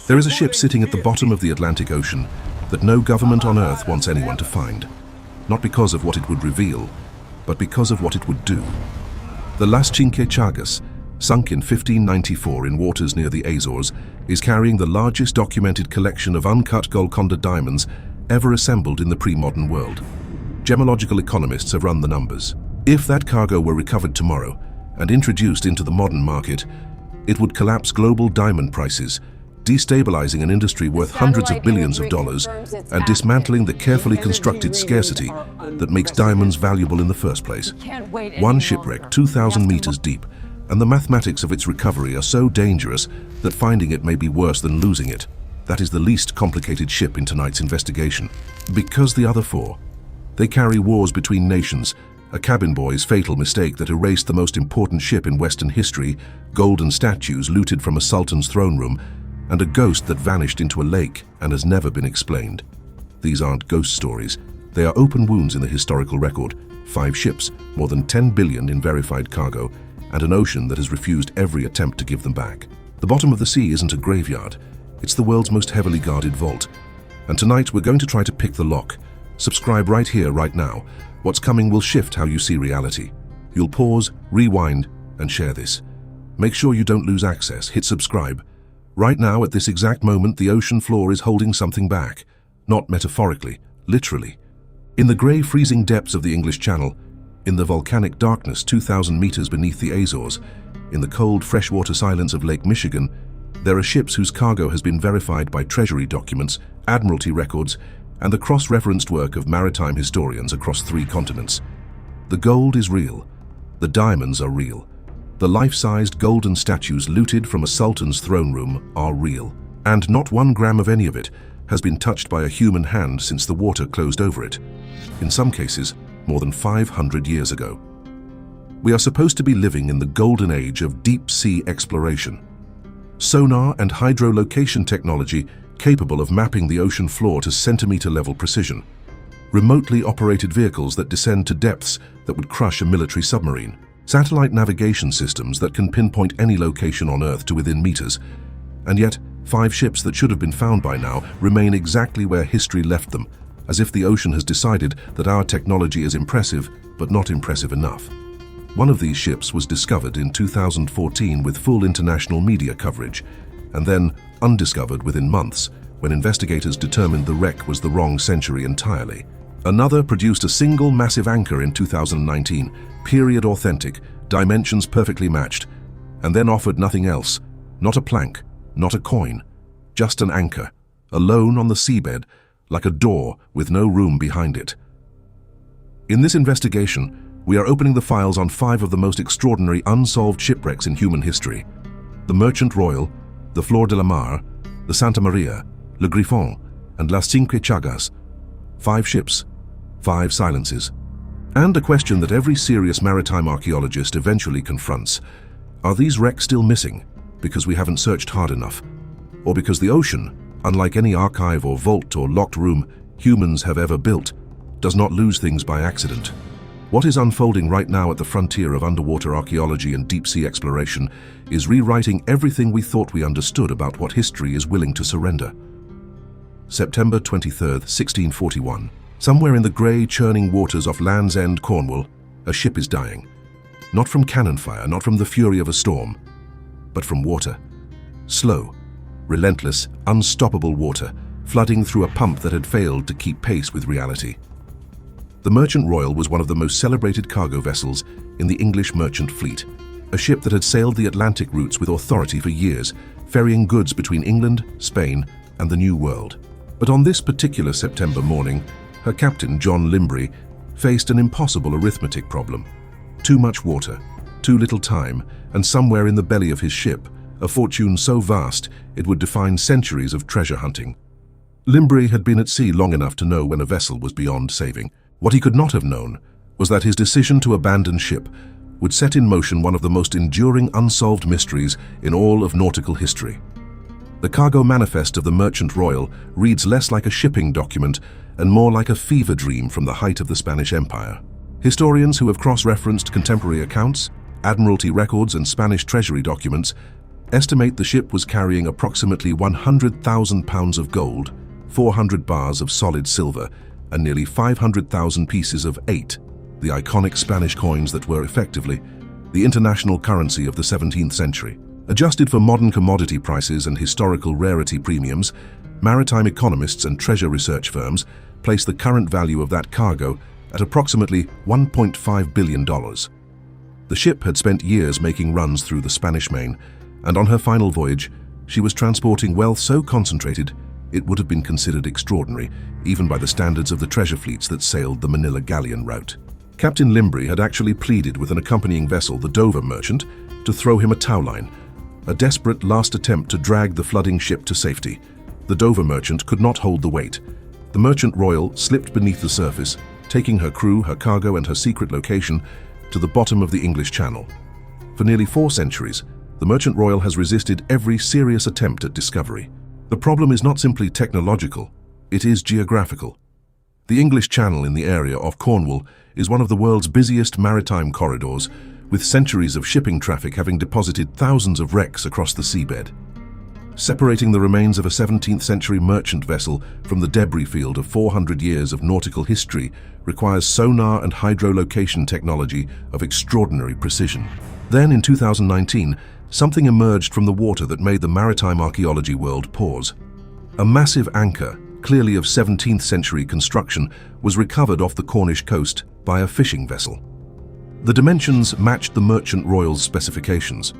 There is a ship sitting at the bottom of the Atlantic Ocean that no government on Earth wants anyone to find. Not because of what it would reveal, but because of what it would do. The Las Cinque Chagas, sunk in 1594 in waters near the Azores, is carrying the largest documented collection of uncut Golconda diamonds ever assembled in the pre-modern world. Gemological economists have run the numbers. If that cargo were recovered tomorrow and introduced into the modern market, it would collapse global diamond prices, destabilizing an industry worth hundreds of billions of dollars and dismantling the carefully constructed scarcity that makes diamonds valuable in the first place. One shipwreck 2,000 meters deep, and the mathematics of its recovery are so dangerous that finding it may be worse than losing it. That is the least complicated ship in tonight's investigation. Because the other four, they carry wars between nations, a cabin boy's fatal mistake that erased the most important ship in Western history, golden statues looted from a sultan's throne room, and a ghost that vanished into a lake and has never been explained. These aren't ghost stories. They are open wounds in the historical record. 5 ships, more than 10 billion in verified cargo, and an ocean that has refused every attempt to give them back. The bottom of the sea isn't a graveyard. It's the world's most heavily guarded vault. And tonight we're going to try to pick the lock. Subscribe right here, right now. What's coming will shift how you see reality. You'll pause, rewind, and share this. Make sure you don't lose access. Hit subscribe. Right now, at this exact moment, the ocean floor is holding something back. Not metaphorically, literally. In the grey, freezing depths of the English Channel, in the volcanic darkness 2,000 meters beneath the Azores, in the cold, freshwater silence of Lake Michigan, there are ships whose cargo has been verified by treasury documents, admiralty records, and the cross-referenced work of maritime historians across 3 continents. The gold is real. The diamonds are real. The life-sized golden statues looted from a sultan's throne room are real. And not 1 gram of any of it has been touched by a human hand since the water closed over it. In some cases, more than 500 years ago. We are supposed to be living in the golden age of deep-sea exploration. Sonar and hydrolocation technology capable of mapping the ocean floor to centimeter-level precision. Remotely operated vehicles that descend to depths that would crush a military submarine. Satellite navigation systems that can pinpoint any location on Earth to within meters. And yet, 5 ships that should have been found by now remain exactly where history left them, as if the ocean has decided that our technology is impressive, but not impressive enough. One of these ships was discovered in 2014 with full international media coverage, and then undiscovered within months when investigators determined the wreck was the wrong century entirely. Another produced a single massive anchor in 2019, period authentic, dimensions perfectly matched, and then offered nothing else, not a plank, not a coin, just an anchor, alone on the seabed, like a door with no room behind it. In this investigation, we are opening the files on 5 of the most extraordinary unsolved shipwrecks in human history. The Merchant Royal, the Flor de la Mar, the Santa Maria, Le Griffon, and Las Cinque Chagas. 5 ships, 5 silences. And a question that every serious maritime archaeologist eventually confronts. Are these wrecks still missing because we haven't searched hard enough? Or because the ocean, unlike any archive or vault or locked room humans have ever built, does not lose things by accident? What is unfolding right now at the frontier of underwater archaeology and deep-sea exploration is rewriting everything we thought we understood about what history is willing to surrender. September 23rd, 1641. Somewhere in the grey, churning waters off Land's End, Cornwall, a ship is dying. Not from cannon fire, not from the fury of a storm, but from water. Slow, relentless, unstoppable water, flooding through a pump that had failed to keep pace with reality. The Merchant Royal was one of the most celebrated cargo vessels in the English merchant fleet, a ship that had sailed the Atlantic routes with authority for years, ferrying goods between England, Spain, and the New World. But on this particular September morning, her captain, John Limbury, faced an impossible arithmetic problem. Too much water, too little time, and somewhere in the belly of his ship, a fortune so vast it would define centuries of treasure hunting. Limbury had been at sea long enough to know when a vessel was beyond saving. What he could not have known was that his decision to abandon ship would set in motion one of the most enduring unsolved mysteries in all of nautical history. The cargo manifest of the Merchant Royal reads less like a shipping document and more like a fever dream from the height of the Spanish Empire. Historians who have cross-referenced contemporary accounts, admiralty records, and Spanish treasury documents estimate the ship was carrying approximately 100,000 pounds of gold, 400 bars of solid silver, and nearly 500,000 pieces of 8, the iconic Spanish coins that were effectively the international currency of the 17th century. Adjusted for modern commodity prices and historical rarity premiums, maritime economists and treasure research firms place the current value of that cargo at approximately $1.5 billion. The ship had spent years making runs through the Spanish Main, and on her final voyage, she was transporting wealth so concentrated it would have been considered extraordinary, even by the standards of the treasure fleets that sailed the Manila galleon route. Captain Limbury had actually pleaded with an accompanying vessel, the Dover Merchant, to throw him a towline, a desperate last attempt to drag the flooding ship to safety. The Dover Merchant could not hold the weight. The Merchant Royal slipped beneath the surface, taking her crew, her cargo, and her secret location to the bottom of the English Channel. For nearly 4 centuries, the Merchant Royal has resisted every serious attempt at discovery. The problem is not simply technological, it is geographical. The English Channel in the area of Cornwall is one of the world's busiest maritime corridors, with centuries of shipping traffic having deposited thousands of wrecks across the seabed. Separating the remains of a 17th century merchant vessel from the debris field of 400 years of nautical history requires sonar and hydrolocation technology of extraordinary precision. Then, in 2019, something emerged from the water that made the maritime archaeology world pause. A massive anchor, clearly of 17th century construction, was recovered off the Cornish coast by a fishing vessel. The dimensions matched the Merchant Royal's specifications.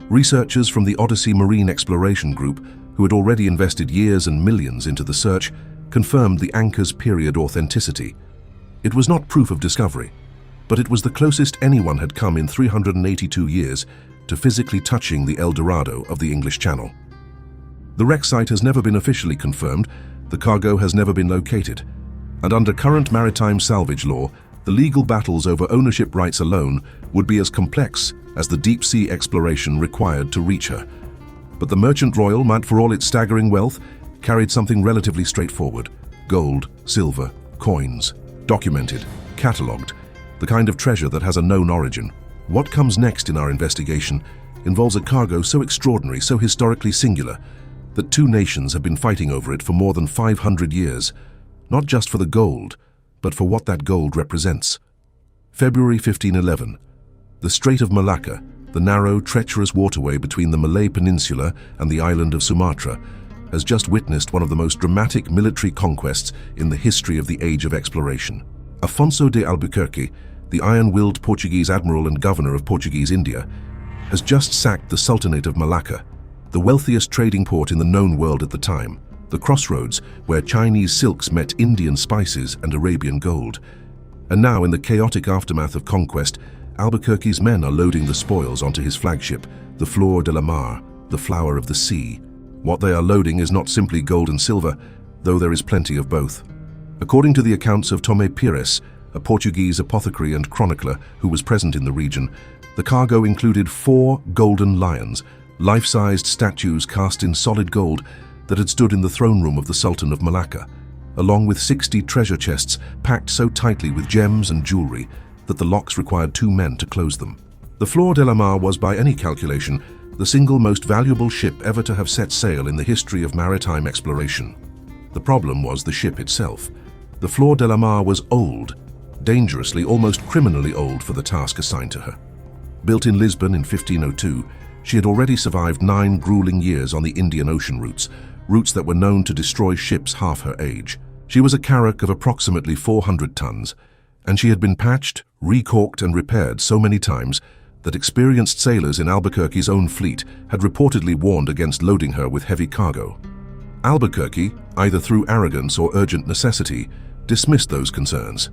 Researchers from the Odyssey Marine Exploration Group, who had already invested years and millions into the search, confirmed the anchor's period authenticity. It was not proof of discovery, but it was the closest anyone had come in 382 years to physically touching the El Dorado of the English Channel. The wreck site has never been officially confirmed, the cargo has never been located, and under current maritime salvage law, the legal battles over ownership rights alone would be as complex as the deep-sea exploration required to reach her. But the Merchant Royal might, for all its staggering wealth, carried something relatively straightforward: gold, silver, coins, documented, catalogued, the kind of treasure that has a known origin. What comes next in our investigation involves a cargo so extraordinary, so historically singular, that 2 nations have been fighting over it for more than 500 years, not just for the gold, but for what that gold represents. February 1511. The Strait of Malacca, the narrow, treacherous waterway between the Malay Peninsula and the island of Sumatra, has just witnessed one of the most dramatic military conquests in the history of the age of exploration. Afonso de Albuquerque, the iron-willed Portuguese admiral and governor of Portuguese India, has just sacked the Sultanate of Malacca, the wealthiest trading port in the known world at the time, the crossroads where Chinese silks met Indian spices and Arabian gold. And now, in the chaotic aftermath of conquest, Albuquerque's men are loading the spoils onto his flagship, the Flor de la Mar, the flower of the sea. What they are loading is not simply gold and silver, though there is plenty of both. According to the accounts of Tomé Pires, a Portuguese apothecary and chronicler who was present in the region, the cargo included 4 golden lions, life-sized statues cast in solid gold that had stood in the throne room of the Sultan of Malacca, along with 60 treasure chests packed so tightly with gems and jewelry that the locks required 2 men to close them. The Flor de la Mar was, by any calculation, the single most valuable ship ever to have set sail in the history of maritime exploration. The problem was the ship itself. The Flor de la Mar was old, dangerously, almost criminally old for the task assigned to her. Built in Lisbon in 1502, she had already survived 9 grueling years on the Indian Ocean routes that were known to destroy ships half her age. She was a carrack of approximately 400 tons, and she had been patched, recorked, and repaired so many times that experienced sailors in Albuquerque's own fleet had reportedly warned against loading her with heavy cargo. Albuquerque, either through arrogance or urgent necessity, dismissed those concerns.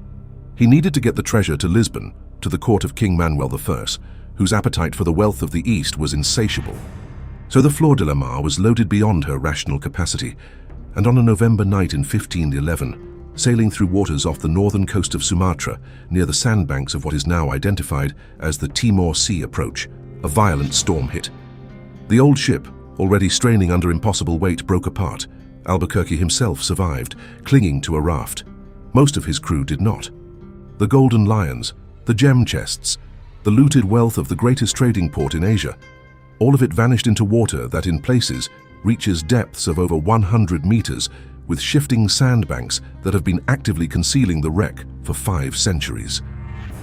He needed to get the treasure to Lisbon, to the court of King Manuel I, whose appetite for the wealth of the East was insatiable. So the Flor de la Mar was loaded beyond her rational capacity, and on a November night in 1511, sailing through waters off the northern coast of Sumatra, near the sandbanks of what is now identified as the Timor Sea approach, a violent storm hit. The old ship, already straining under impossible weight, broke apart. Albuquerque himself survived, clinging to a raft. Most of his crew did not. The golden lions, the gem chests, the looted wealth of the greatest trading port in Asia, All of it vanished into water that in places reaches depths of over 100 meters, with shifting sandbanks that have been actively concealing the wreck for 5 centuries.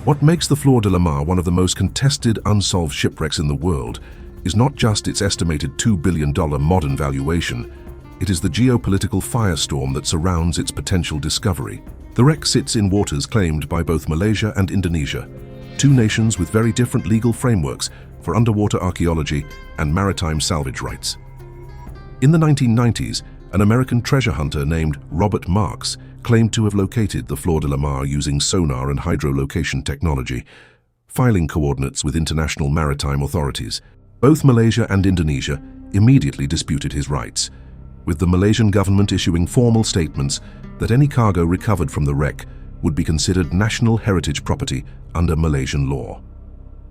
What makes the Flor de la Mar one of the most contested unsolved shipwrecks in the world is not just its estimated $2 billion modern valuation, it is the geopolitical firestorm that surrounds its potential discovery. The wreck sits in waters claimed by both Malaysia and Indonesia, 2 nations with very different legal frameworks for underwater archaeology and maritime salvage rights. In the 1990s, an American treasure hunter named Robert Marks claimed to have located the Flor de la Mar using sonar and hydrolocation technology, filing coordinates with international maritime authorities. Both Malaysia and Indonesia immediately disputed his rights, with the Malaysian government issuing formal statements that any cargo recovered from the wreck would be considered national heritage property under Malaysian law.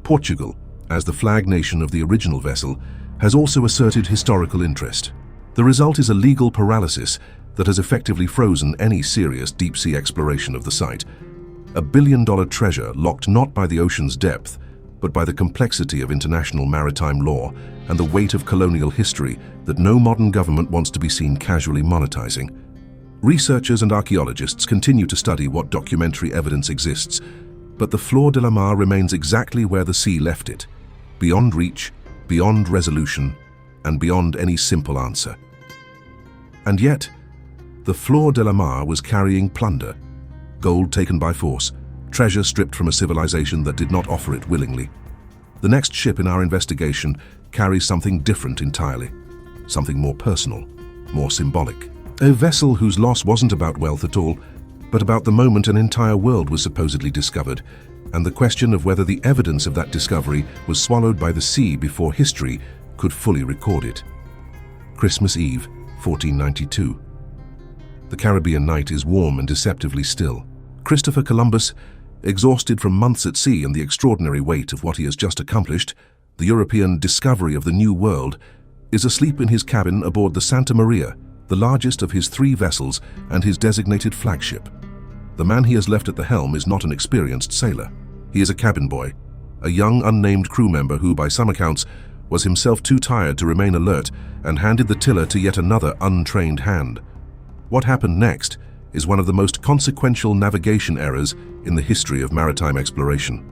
Portugal, as the flag nation of the original vessel, has also asserted historical interest. The result is a legal paralysis that has effectively frozen any serious deep-sea exploration of the site. A billion-dollar treasure locked not by the ocean's depth, but by the complexity of international maritime law and the weight of colonial history that no modern government wants to be seen casually monetizing. Researchers and archaeologists continue to study what documentary evidence exists, but the Flor de la Mar remains exactly where the sea left it, beyond reach, beyond resolution, and beyond any simple answer. And yet, the Flor de la Mar was carrying plunder, gold taken by force, treasure stripped from a civilization that did not offer it willingly. The next ship in our investigation carries something different entirely, something more personal, more symbolic. A vessel whose loss wasn't about wealth at all, but about the moment an entire world was supposedly discovered, and the question of whether the evidence of that discovery was swallowed by the sea before history could fully record it. Christmas Eve, 1492. The Caribbean night is warm and deceptively still. Christopher Columbus, exhausted from months at sea and the extraordinary weight of what he has just accomplished, the European discovery of the New World, is asleep in his cabin aboard the Santa Maria, the largest of his 3 vessels and his designated flagship. The man he has left at the helm is not an experienced sailor. He is a cabin boy, a young unnamed crew member who, by some accounts, was himself too tired to remain alert and handed the tiller to yet another untrained hand. What happened next is one of the most consequential navigation errors in the history of maritime exploration.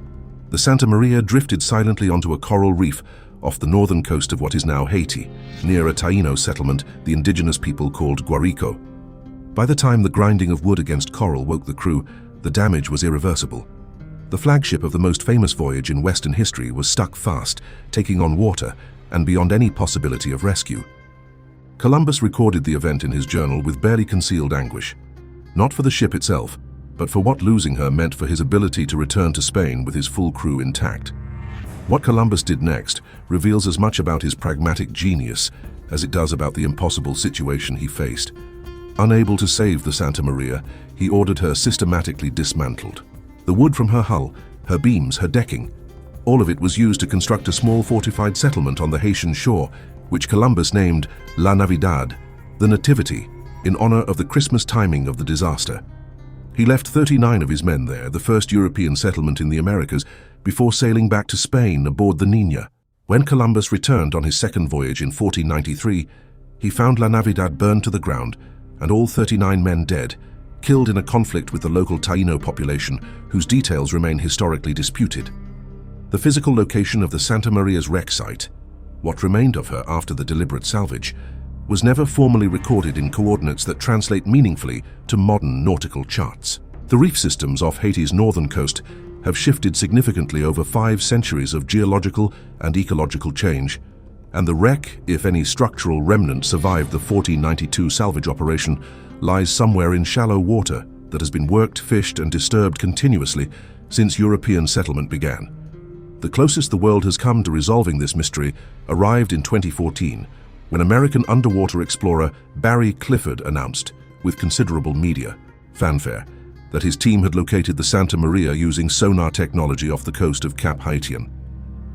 The Santa Maria drifted silently onto a coral reef off the northern coast of what is now Haiti, near a Taino settlement the indigenous people called Guarico. By the time the grinding of wood against coral woke the crew, the damage was irreversible. The flagship of the most famous voyage in Western history was stuck fast, taking on water, and beyond any possibility of rescue. Columbus recorded the event in his journal with barely concealed anguish, not for the ship itself, but for what losing her meant for his ability to return to Spain with his full crew intact. What Columbus did next reveals as much about his pragmatic genius as it does about the impossible situation he faced. Unable to save the Santa Maria, he ordered her systematically dismantled. The wood from her hull, her beams, her decking, all of it was used to construct a small fortified settlement on the Haitian shore, which Columbus named La Navidad, the Nativity, in honor of the Christmas timing of the disaster. He left 39 of his men there, the first European settlement in the Americas, before sailing back to Spain aboard the Niña. When Columbus returned on his second voyage in 1493, he found La Navidad burned to the ground and all 39 men dead, killed in a conflict with the local Taino population, whose details remain historically disputed. The physical location of the Santa Maria's wreck site, what remained of her after the deliberate salvage, was never formally recorded in coordinates that translate meaningfully to modern nautical charts. The reef systems off Haiti's northern coast have shifted significantly over 5 centuries of geological and ecological change, and the wreck, if any structural remnant survived the 1492 salvage operation, lies somewhere in shallow water that has been worked, fished, and disturbed continuously since European settlement began. The closest the world has come to resolving this mystery arrived in 2014, when American underwater explorer Barry Clifford announced, with considerable media fanfare, that his team had located the Santa Maria using sonar technology off the coast of Cap Haitien.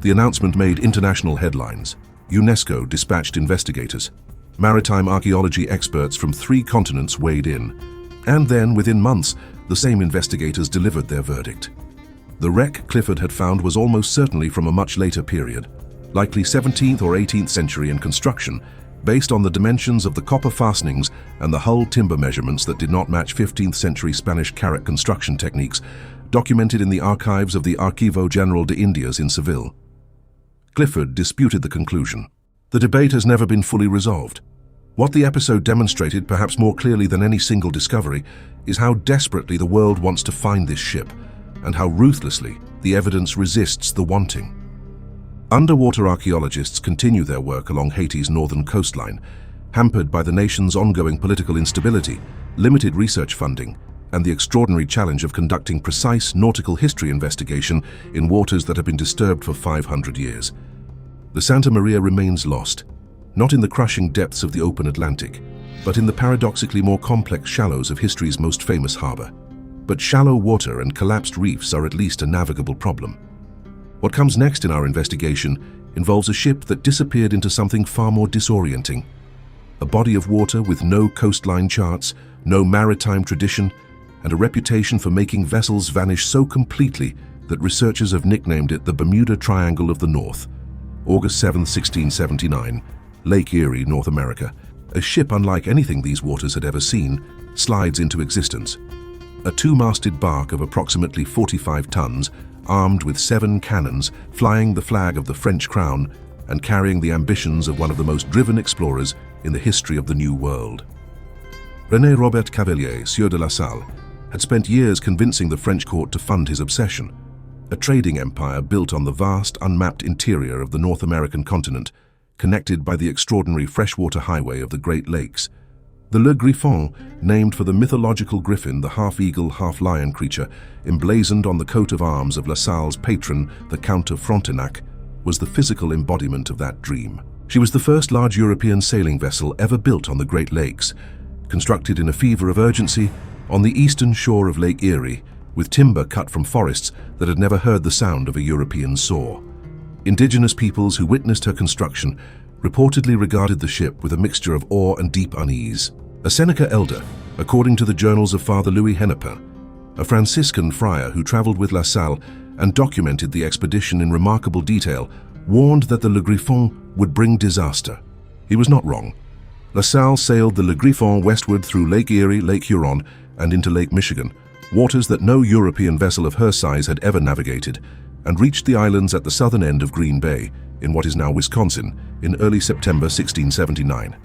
The announcement made international headlines. UNESCO dispatched investigators. Maritime archaeology experts from 3 continents weighed in. And then, within months, the same investigators delivered their verdict. The wreck Clifford had found was almost certainly from a much later period, likely 17th or 18th century in construction, based on the dimensions of the copper fastenings and the hull timber measurements that did not match 15th century Spanish carrack construction techniques, documented in the archives of the Archivo General de Indias in Seville. Clifford disputed the conclusion. The debate has never been fully resolved. What the episode demonstrated, perhaps more clearly than any single discovery, is how desperately the world wants to find this ship, and how ruthlessly the evidence resists the wanting. Underwater archaeologists continue their work along Haiti's northern coastline, hampered by the nation's ongoing political instability, limited research funding, and the extraordinary challenge of conducting precise nautical history investigation in waters that have been disturbed for 500 years. The Santa Maria remains lost, not in the crushing depths of the open Atlantic, but in the paradoxically more complex shallows of history's most famous harbor. But shallow water and collapsed reefs are at least a navigable problem. What comes next in our investigation involves a ship that disappeared into something far more disorienting. A body of water with no coastline charts, no maritime tradition, and a reputation for making vessels vanish so completely that researchers have nicknamed it the Bermuda Triangle of the North. August 7, 1679, Lake Erie, North America. A ship unlike anything these waters had ever seen slides into existence. A two-masted bark of approximately 45 tons, armed with 7 cannons, flying the flag of the French crown and carrying the ambitions of one of the most driven explorers in the history of the New World. René Robert Cavelier, Sieur de La Salle, had spent years convincing the French court to fund his obsession, a trading empire built on the vast, unmapped interior of the North American continent, connected by the extraordinary freshwater highway of the Great Lakes. The Le Griffon, named for the mythological griffin, the half-eagle, half-lion creature, emblazoned on the coat of arms of La Salle's patron, the Count of Frontenac, was the physical embodiment of that dream. She was the first large European sailing vessel ever built on the Great Lakes, constructed in a fever of urgency on the eastern shore of Lake Erie, with timber cut from forests that had never heard the sound of a European saw. Indigenous peoples who witnessed her construction reportedly regarded the ship with a mixture of awe and deep unease. A Seneca elder, according to the journals of Father Louis Hennepin, a Franciscan friar who traveled with La Salle and documented the expedition in remarkable detail, warned that the Le Griffon would bring disaster. He was not wrong. La Salle sailed the Le Griffon westward through Lake Erie, Lake Huron, and into Lake Michigan, waters that no European vessel of her size had ever navigated, and reached the islands at the southern end of Green Bay, in what is now Wisconsin, in early September 1679.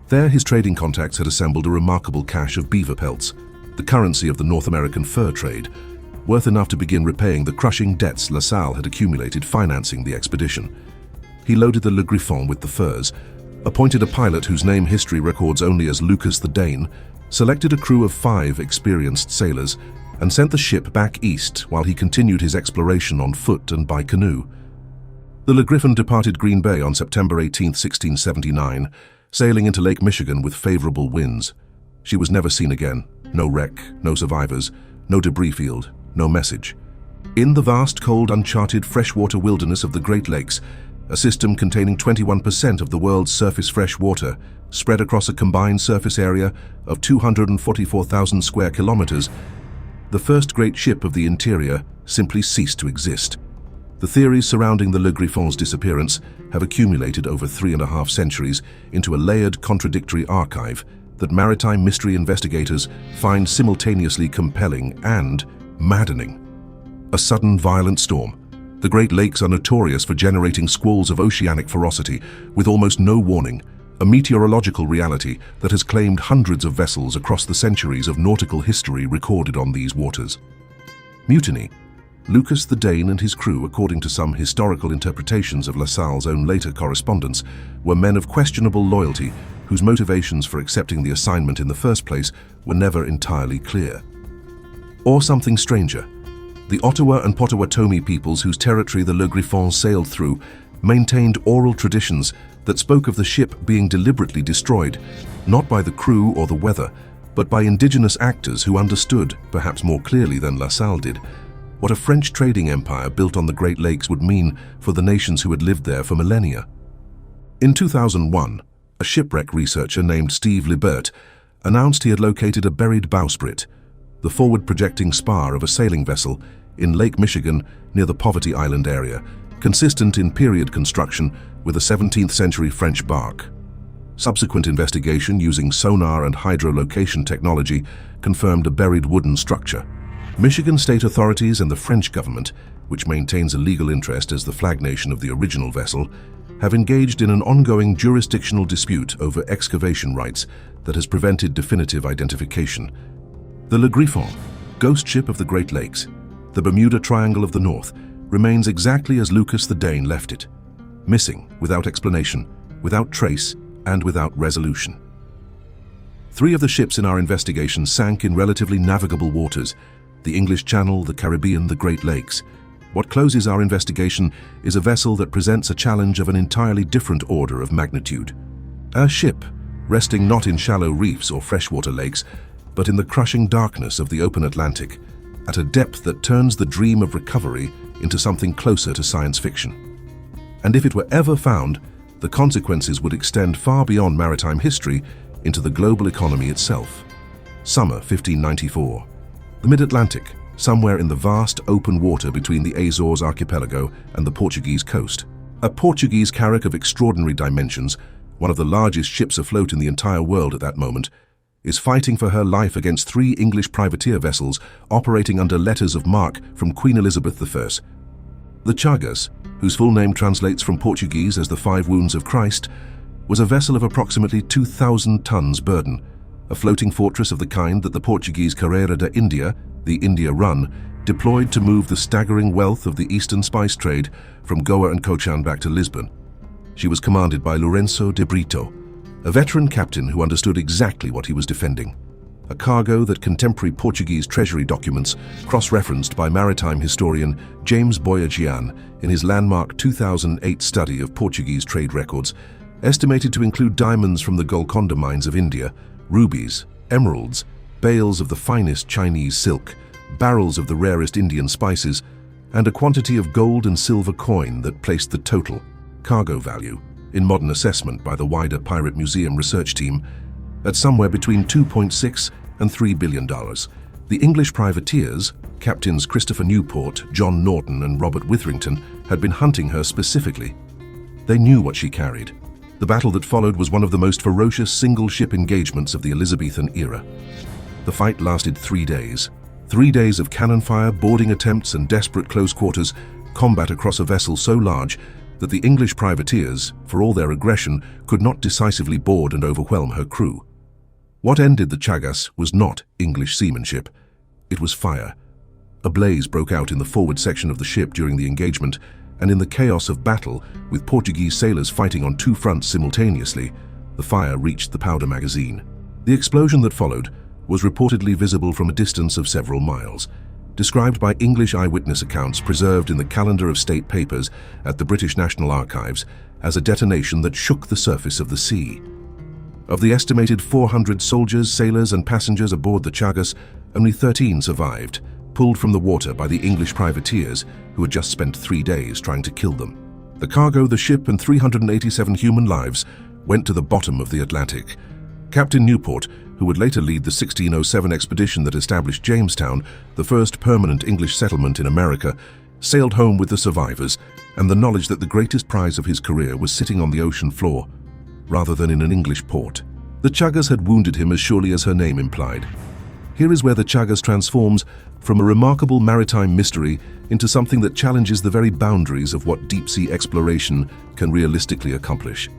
There, his trading contacts had assembled a remarkable cache of beaver pelts, the currency of the North American fur trade, worth enough to begin repaying the crushing debts La Salle had accumulated financing the expedition. He loaded the Le Griffon with the furs, appointed a pilot whose name history records only as Lucas the Dane, selected a crew of 5 experienced sailors, and sent the ship back east while he continued his exploration on foot and by canoe. The Le Griffon departed Green Bay on September 18, 1679, sailing into Lake Michigan with favorable winds. She was never seen again. No wreck, no survivors, no debris field, no message. In the vast, cold, uncharted freshwater wilderness of the Great Lakes, a system containing 21% of the world's surface fresh water, spread across a combined surface area of 244,000 square kilometers, the first great ship of the interior simply ceased to exist. The theories surrounding the Le Griffon's disappearance have accumulated over 3.5 centuries into a layered, contradictory archive that maritime mystery investigators find simultaneously compelling and maddening. A sudden, violent storm. The Great Lakes are notorious for generating squalls of oceanic ferocity with almost no warning, a meteorological reality that has claimed hundreds of vessels across the centuries of nautical history recorded on these waters. Mutiny. Lucas the Dane and his crew, according to some historical interpretations of La Salle's own later correspondence, were men of questionable loyalty whose motivations for accepting the assignment in the first place were never entirely clear. Or something stranger. The Ottawa and Potawatomi peoples whose territory the Le Griffon sailed through maintained oral traditions that spoke of the ship being deliberately destroyed, not by the crew or the weather, but by indigenous actors who understood, perhaps more clearly than La Salle did, what a French trading empire built on the Great Lakes would mean for the nations who had lived there for millennia. In 2001, a shipwreck researcher named Steve Libert announced he had located a buried bowsprit, the forward-projecting spar of a sailing vessel, in Lake Michigan near the Poverty Island area, consistent in period construction with a 17th century French bark. Subsequent investigation using sonar and hydrolocation technology confirmed a buried wooden structure. Michigan state authorities and the French government, which maintains a legal interest as the flag nation of the original vessel, have engaged in an ongoing jurisdictional dispute over excavation rights that has prevented definitive identification. The Le Griffon, ghost ship of the Great Lakes, the Bermuda Triangle of the North, remains exactly as Lucas the Dane left it, missing without explanation, without trace, and without resolution. 3 of the ships in our investigation sank in relatively navigable waters: the English Channel, the Caribbean, the Great Lakes. What closes our investigation is a vessel that presents a challenge of an entirely different order of magnitude. A ship resting not in shallow reefs or freshwater lakes, but in the crushing darkness of the open Atlantic, at a depth that turns the dream of recovery into something closer to science fiction. And if it were ever found, the consequences would extend far beyond maritime history into the global economy itself. Summer 1594. The mid-Atlantic, somewhere in the vast open water between the Azores archipelago and the Portuguese coast. A Portuguese carrack of extraordinary dimensions, one of the largest ships afloat in the entire world at that moment, is fighting for her life against 3 English privateer vessels operating under letters of marque from Queen Elizabeth I. The Chagas, whose full name translates from Portuguese as the 5 Wounds of Christ, was a vessel of approximately 2,000 tons burden, a floating fortress of the kind that the Portuguese Carreira da India, the India Run, deployed to move the staggering wealth of the eastern spice trade from Goa and Cochin back to Lisbon. She was commanded by Lourenço de Brito, a veteran captain who understood exactly what he was defending. A cargo that contemporary Portuguese treasury documents, cross-referenced by maritime historian James Boyer-Gian in his landmark 2008 study of Portuguese trade records, estimated to include diamonds from the Golconda mines of India, rubies, emeralds, bales of the finest Chinese silk, barrels of the rarest Indian spices, and a quantity of gold and silver coin that placed the total cargo value, in modern assessment by the wider Pirate Museum research team, at somewhere between $2.6 and $3 billion. The English privateers, Captains Christopher Newport, John Norton, and Robert Witherington, had been hunting her specifically. They knew what she carried. The battle that followed was one of the most ferocious single-ship engagements of the Elizabethan era. The fight lasted 3 days. 3 days of cannon fire, boarding attempts, and desperate close quarters combat across a vessel so large that the English privateers, for all their aggression, could not decisively board and overwhelm her crew. What ended the Chagas was not English seamanship. It was fire. A blaze broke out in the forward section of the ship during the engagement, and in the chaos of battle, with Portuguese sailors fighting on 2 fronts simultaneously, the fire reached the powder magazine. The explosion that followed was reportedly visible from a distance of several miles, described by English eyewitness accounts preserved in the Calendar of State Papers at the British National Archives as a detonation that shook the surface of the sea. Of the estimated 400 soldiers, sailors, and passengers aboard the Chagas, only 13 survived, pulled from the water by the English privateers who had just spent 3 days trying to kill them. The cargo, the ship, and 387 human lives went to the bottom of the Atlantic. Captain Newport, who would later lead the 1607 expedition that established Jamestown, the first permanent English settlement in America, sailed home with the survivors and the knowledge that the greatest prize of his career was sitting on the ocean floor, rather than in an English port. The Chagas had wounded him as surely as her name implied. Here is where the Chagas transforms from a remarkable maritime mystery into something that challenges the very boundaries of what deep-sea exploration can realistically accomplish.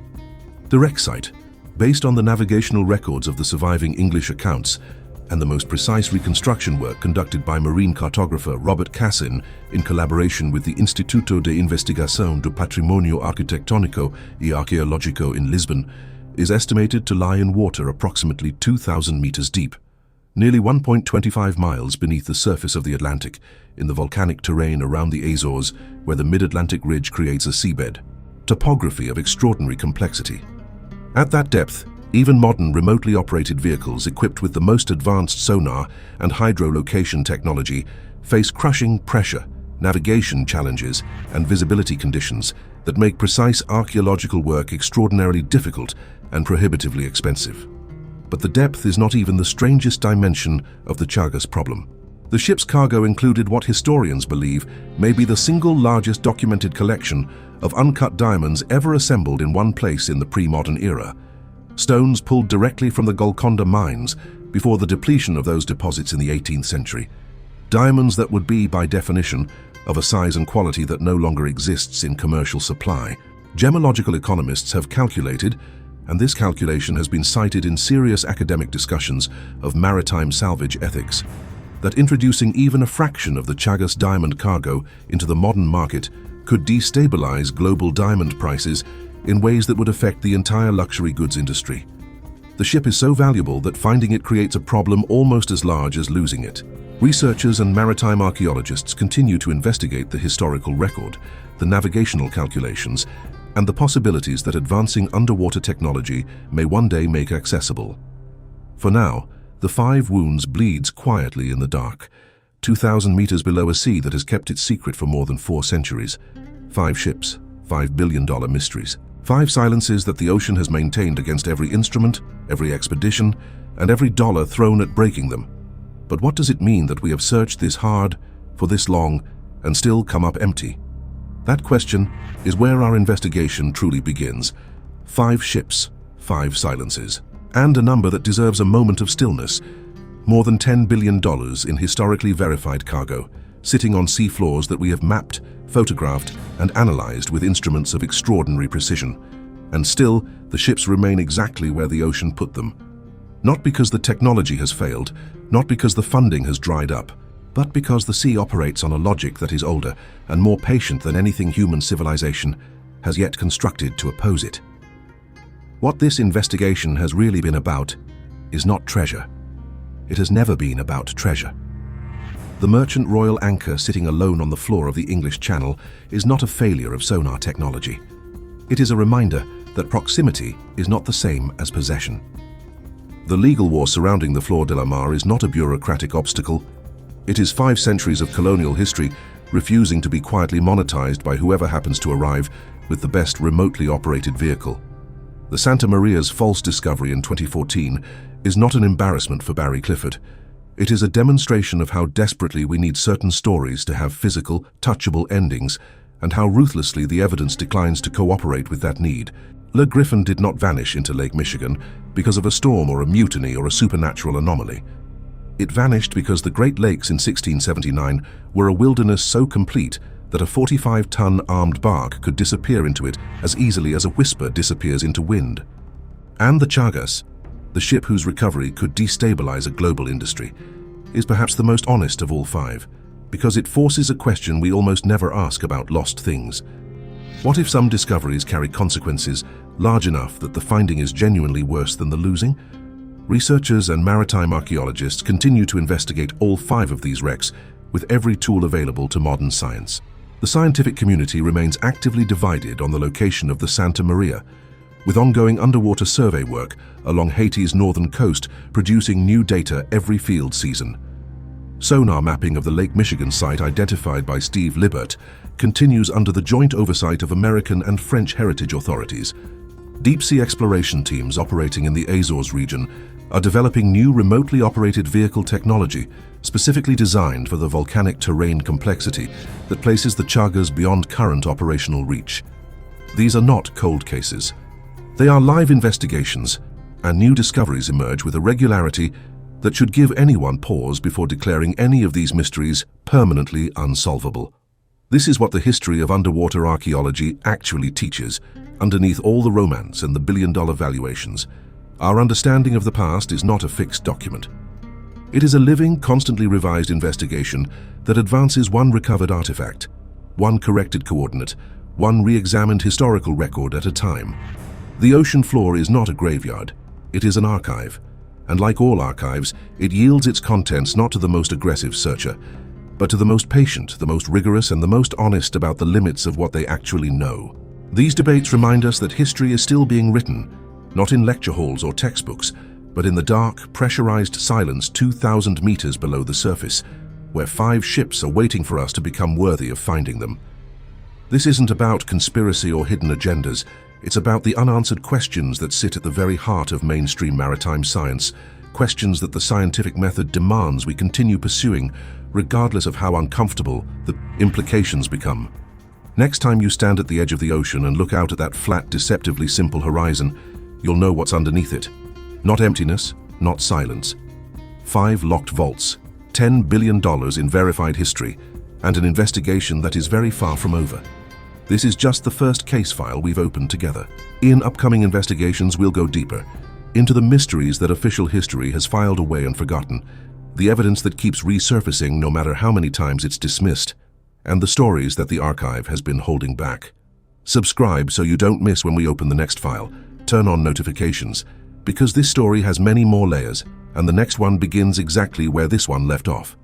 The wreck site, based on the navigational records of the surviving English accounts and the most precise reconstruction work conducted by marine cartographer Robert Cassin in collaboration with the Instituto de Investigação do Patrimônio Arquitectónico e Arqueológico in Lisbon, is estimated to lie in water approximately 2,000 meters deep, nearly 1.25 miles beneath the surface of the Atlantic, in the volcanic terrain around the Azores, where the mid-Atlantic ridge creates a seabed. Topography of extraordinary complexity. At that depth, even modern remotely operated vehicles equipped with the most advanced sonar and hydrolocation technology face crushing pressure, navigation challenges, and visibility conditions that make precise archaeological work extraordinarily difficult and prohibitively expensive. But the depth is not even the strangest dimension of the Chagas problem. The ship's cargo included what historians believe may be the single largest documented collection of uncut diamonds ever assembled in one place in the pre-modern era. Stones pulled directly from the Golconda mines before the depletion of those deposits in the 18th century. Diamonds that would be, by definition, of a size and quality that no longer exists in commercial supply. Gemological economists have calculated, and this calculation has been cited in serious academic discussions of maritime salvage ethics, that introducing even a fraction of the Chagas diamond cargo into the modern market could destabilize global diamond prices in ways that would affect the entire luxury goods industry. The ship is so valuable that finding it creates a problem almost as large as losing it. Researchers and maritime archaeologists continue to investigate the historical record, the navigational calculations, and the possibilities that advancing underwater technology may one day make accessible. For now, the Five Wounds bleeds quietly in the dark, 2,000 meters below a sea that has kept its secret for more than 4 centuries. 5 ships, $5 billion mysteries. 5 silences that the ocean has maintained against every instrument, every expedition, and every dollar thrown at breaking them. But what does it mean that we have searched this hard, for this long, and still come up empty? That question is where our investigation truly begins. 5 ships, 5 silences, and a number that deserves a moment of stillness. More than $10 billion in historically verified cargo, sitting on sea floors that we have mapped, photographed, and analyzed with instruments of extraordinary precision. And still, the ships remain exactly where the ocean put them. Not because the technology has failed, not because the funding has dried up, but because the sea operates on a logic that is older and more patient than anything human civilization has yet constructed to oppose it. What this investigation has really been about is not treasure. It has never been about treasure. The Merchant Royal anchor sitting alone on the floor of the English Channel is not a failure of sonar technology. It is a reminder that proximity is not the same as possession. The legal war surrounding the Flor de la Mar is not a bureaucratic obstacle. It is 5 centuries of colonial history refusing to be quietly monetized by whoever happens to arrive with the best remotely operated vehicle. The Santa Maria's false discovery in 2014 is not an embarrassment for Barry Clifford. It is a demonstration of how desperately we need certain stories to have physical, touchable endings, and how ruthlessly the evidence declines to cooperate with that need. Le Griffin did not vanish into Lake Michigan because of a storm or a mutiny or a supernatural anomaly. It vanished because the Great Lakes in 1679 were a wilderness so complete that a 45-ton armed bark could disappear into it as easily as a whisper disappears into wind. And the Chagas, the ship whose recovery could destabilize a global industry, is perhaps the most honest of all 5, because it forces a question we almost never ask about lost things. What if some discoveries carry consequences large enough that the finding is genuinely worse than the losing? Researchers and maritime archaeologists continue to investigate all 5 of these wrecks with every tool available to modern science. The scientific community remains actively divided on the location of the Santa Maria, with ongoing underwater survey work along Haiti's northern coast producing new data every field season. Sonar mapping of the Lake Michigan site identified by Steve Libert continues under the joint oversight of American and French heritage authorities. Deep-sea exploration teams operating in the Azores region are developing new remotely operated vehicle technology specifically designed for the volcanic terrain complexity that places the Chagas beyond current operational reach. These are not cold cases. They are live investigations, and new discoveries emerge with a regularity that should give anyone pause before declaring any of these mysteries permanently unsolvable. This is what the history of underwater archaeology actually teaches, underneath all the romance and the billion-dollar valuations. Our understanding of the past is not a fixed document. It is a living, constantly revised investigation that advances one recovered artifact, one corrected coordinate, one re-examined historical record at a time. The ocean floor is not a graveyard, it is an archive. And like all archives, it yields its contents not to the most aggressive searcher, but to the most patient, the most rigorous, and the most honest about the limits of what they actually know. These debates remind us that history is still being written, not in lecture halls or textbooks, but in the dark, pressurized silence 2,000 meters below the surface, where 5 ships are waiting for us to become worthy of finding them. This isn't about conspiracy or hidden agendas. It's about the unanswered questions that sit at the very heart of mainstream maritime science, questions that the scientific method demands we continue pursuing, regardless of how uncomfortable the implications become. Next time you stand at the edge of the ocean and look out at that flat, deceptively simple horizon, you'll know what's underneath it. Not emptiness, not silence. 5 locked vaults, $10 billion in verified history, and an investigation that is very far from over. This is just the first case file we've opened together. In upcoming investigations, we'll go deeper into the mysteries that official history has filed away and forgotten, the evidence that keeps resurfacing no matter how many times it's dismissed, and the stories that the archive has been holding back. Subscribe so you don't miss when we open the next file. Turn on notifications, because this story has many more layers, and the next one begins exactly where this one left off.